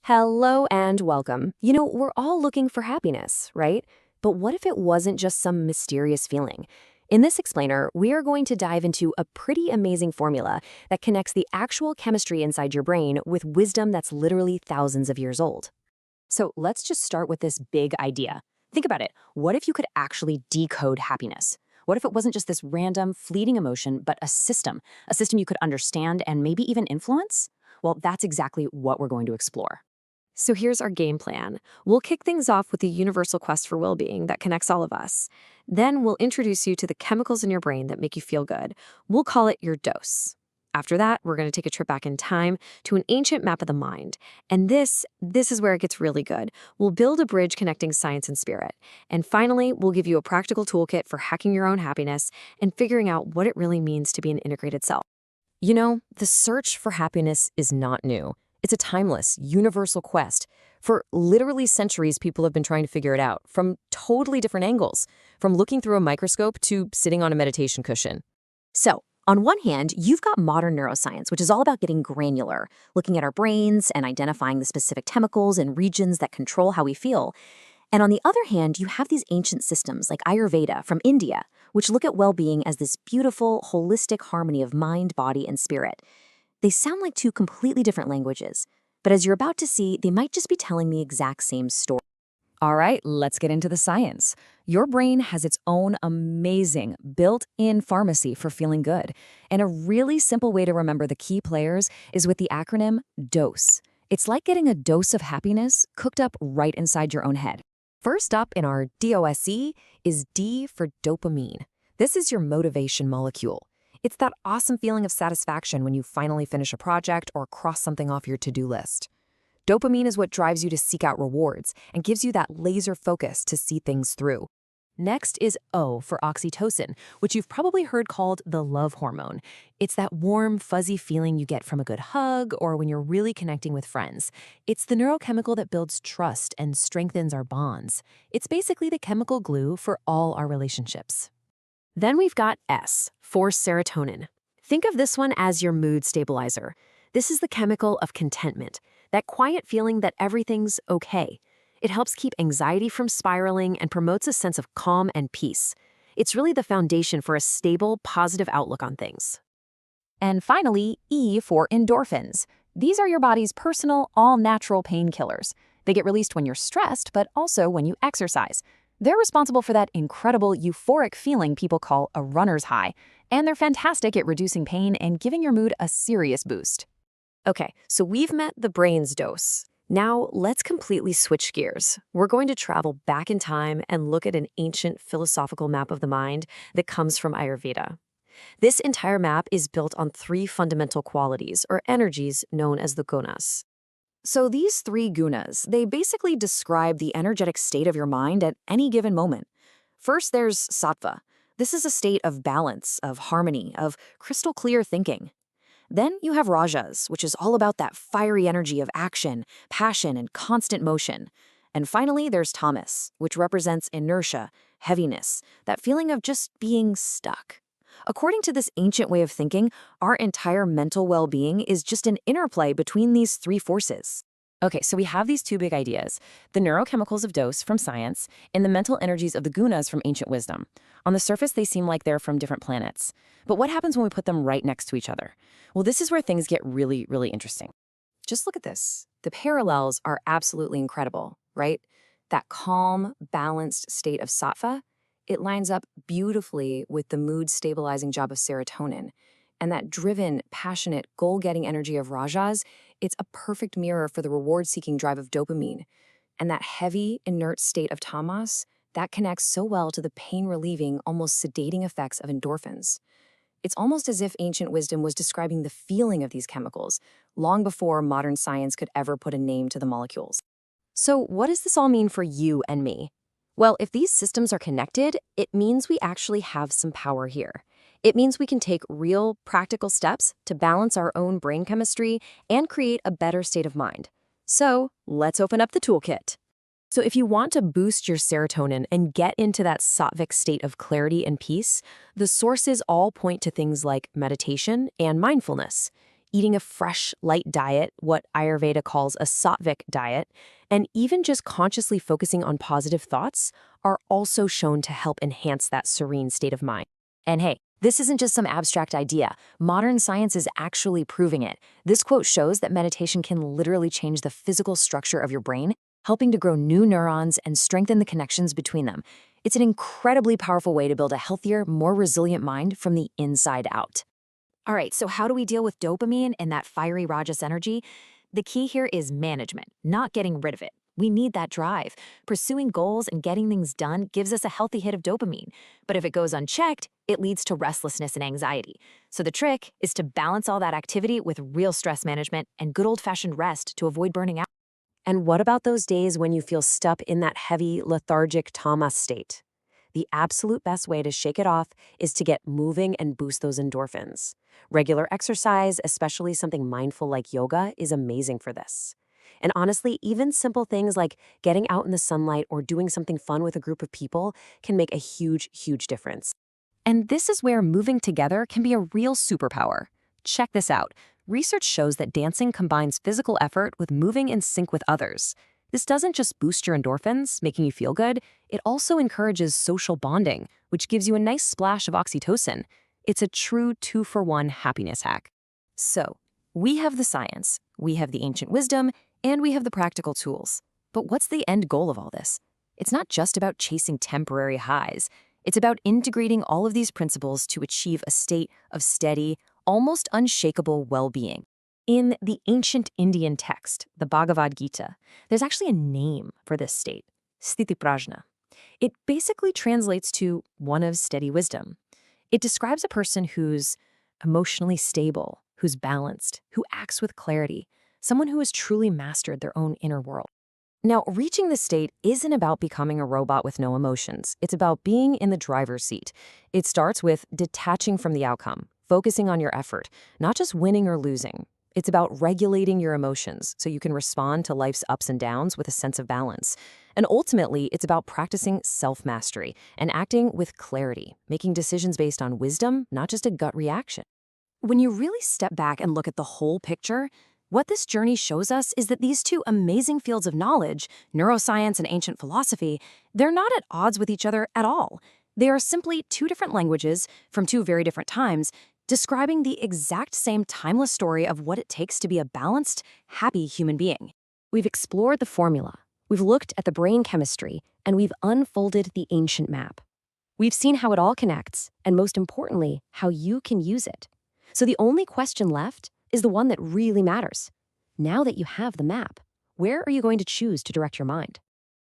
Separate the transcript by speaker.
Speaker 1: Hello and welcome. We're all looking for happiness, right? But what if it wasn't just some mysterious feeling? In this explainer, we are going to dive into a pretty amazing formula that connects the actual chemistry inside your brain with wisdom that's literally thousands of years old. So let's just start with this big idea. Think about it. What if you could actually decode happiness? What if it wasn't just this random, fleeting emotion, but a system you could understand and maybe even influence? Well, that's exactly what we're going to explore. So here's our game plan. We'll kick things off with the universal quest for well-being that connects all of us. Then we'll introduce you to the chemicals in your brain that make you feel good. We'll call it your dose. After that, we're going to take a trip back in time to an ancient map of the mind. And this is where it gets really good. We'll build a bridge connecting science and spirit. And finally, we'll give you a practical toolkit for hacking your own happiness and figuring out what it really means to be an integrated self. The search for happiness is not new. It's a timeless, universal quest. For literally centuries, people have been trying to figure it out from totally different angles, from looking through a microscope to sitting on a meditation cushion. So, on one hand, you've got modern neuroscience, which is all about getting granular, looking at our brains and identifying the specific chemicals and regions that control how we feel. And on the other hand, you have these ancient systems like Ayurveda from India, which look at well-being as this beautiful, holistic harmony of mind, body, and spirit. They sound like two completely different languages, but as you're about to see, they might just be telling the exact same story. All right, let's get into the science. Your brain has its own amazing built-in pharmacy for feeling good. And a really simple way to remember the key players is with the acronym DOSE. It's like getting a dose of happiness cooked up right inside your own head. First up in our DOSE is D for dopamine. This is your motivation molecule. It's that awesome feeling of satisfaction when you finally finish a project or cross something off your to-do list. Dopamine is what drives you to seek out rewards and gives you that laser focus to see things through. Next is O for oxytocin, which you've probably heard called the love hormone. It's that warm, fuzzy feeling you get from a good hug or when you're really connecting with friends. It's the neurochemical that builds trust and strengthens our bonds. It's basically the chemical glue for all our relationships. Then we've got S for serotonin. Think of this one as your mood stabilizer. This is the chemical of contentment, that quiet feeling that everything's okay. It helps keep anxiety from spiraling and promotes a sense of calm and peace. It's really the foundation for a stable, positive outlook on things. And finally, E for endorphins. These are your body's personal, all-natural painkillers. They get released when you're stressed, but also when you exercise. They're responsible for that incredible euphoric feeling people call a runner's high, and they're fantastic at reducing pain and giving your mood a serious boost. Okay, so we've met the brain's dose. Now let's completely switch gears. We're going to travel back in time and look at an ancient philosophical map of the mind that comes from Ayurveda. This entire map is built on three fundamental qualities or energies known as the gunas. So these three gunas, they basically describe the energetic state of your mind at any given moment. First, there's sattva. This is a state of balance, of harmony, of crystal clear thinking. Then you have rajas, which is all about that fiery energy of action, passion, and constant motion. And finally, there's tamas, which represents inertia, heaviness, that feeling of just being stuck. According to this ancient way of thinking, our entire mental well-being is just an interplay between these three forces. Okay, so we have these two big ideas, the neurochemicals of dose from science and the mental energies of the gunas from ancient wisdom. On the surface, they seem like they're from different planets. But what happens when we put them right next to each other? Well, this is where things get really, really interesting. Just look at this. The parallels are absolutely incredible, right? That calm, balanced state of sattva, it lines up beautifully with the mood-stabilizing job of serotonin. And that driven, passionate, goal-getting energy of rajas, it's a perfect mirror for the reward-seeking drive of dopamine. And that heavy, inert state of tamas, that connects so well to the pain-relieving, almost sedating effects of endorphins. It's almost as if ancient wisdom was describing the feeling of these chemicals, long before modern science could ever put a name to the molecules. So what does this all mean for you and me? Well, if these systems are connected, it means we actually have some power here. It means we can take real, practical steps to balance our own brain chemistry and create a better state of mind. So, let's open up the toolkit. So if you want to boost your serotonin and get into that sattvic state of clarity and peace, the sources all point to things like meditation and mindfulness. eating a fresh, light diet, what Ayurveda calls a sattvic diet, and even just consciously focusing on positive thoughts are also shown to help enhance that serene state of mind. And hey, this isn't just some abstract idea. Modern science is actually proving it. This quote shows that meditation can literally change the physical structure of your brain, helping to grow new neurons and strengthen the connections between them. It's an incredibly powerful way to build a healthier, more resilient mind from the inside out. All right, so how do we deal with dopamine and that fiery Rajas energy? The key here is management, not getting rid of it. We need that drive. Pursuing goals and getting things done gives us a healthy hit of dopamine. But if it goes unchecked, it leads to restlessness and anxiety. So the trick is to balance all that activity with real stress management and good old-fashioned rest to avoid burning out. And what about those days when you feel stuck in that heavy, lethargic tamas state? The absolute best way to shake it off is to get moving and boost those endorphins. Regular exercise, especially something mindful like yoga, is amazing for this. And honestly, even simple things like getting out in the sunlight or doing something fun with a group of people can make a huge, huge difference. And this is where moving together can be a real superpower. Check this out. Research shows that dancing combines physical effort with moving in sync with others. This doesn't just boost your endorphins, making you feel good, it also encourages social bonding, which gives you a nice splash of oxytocin. It's a true 2-for-1 happiness hack. So, we have the science, we have the ancient wisdom, and we have the practical tools. But what's the end goal of all this? It's not just about chasing temporary highs. It's about integrating all of these principles to achieve a state of steady, almost unshakable well-being. In the ancient Indian text, the Bhagavad Gita, there's actually a name for this state, sthiti prajna. It basically translates to one of steady wisdom. It describes a person who's emotionally stable, who's balanced, who acts with clarity, someone who has truly mastered their own inner world. Now, reaching this state isn't about becoming a robot with no emotions. It's about being in the driver's seat. It starts with detaching from the outcome, focusing on your effort, not just winning or losing. It's about regulating your emotions so you can respond to life's ups and downs with a sense of balance. And ultimately, it's about practicing self-mastery and acting with clarity, making decisions based on wisdom, not just a gut reaction. When you really step back and look at the whole picture, what this journey shows us is that these two amazing fields of knowledge, neuroscience and ancient philosophy, they're not at odds with each other at all. They are simply two different languages from two very different times, describing the exact same timeless story of what it takes to be a balanced, happy human being. We've explored the formula, we've looked at the brain chemistry, and we've unfolded the ancient map. We've seen how it all connects, and most importantly, how you can use it. So the only question left is the one that really matters. Now that you have the map, where are you going to choose to direct your mind?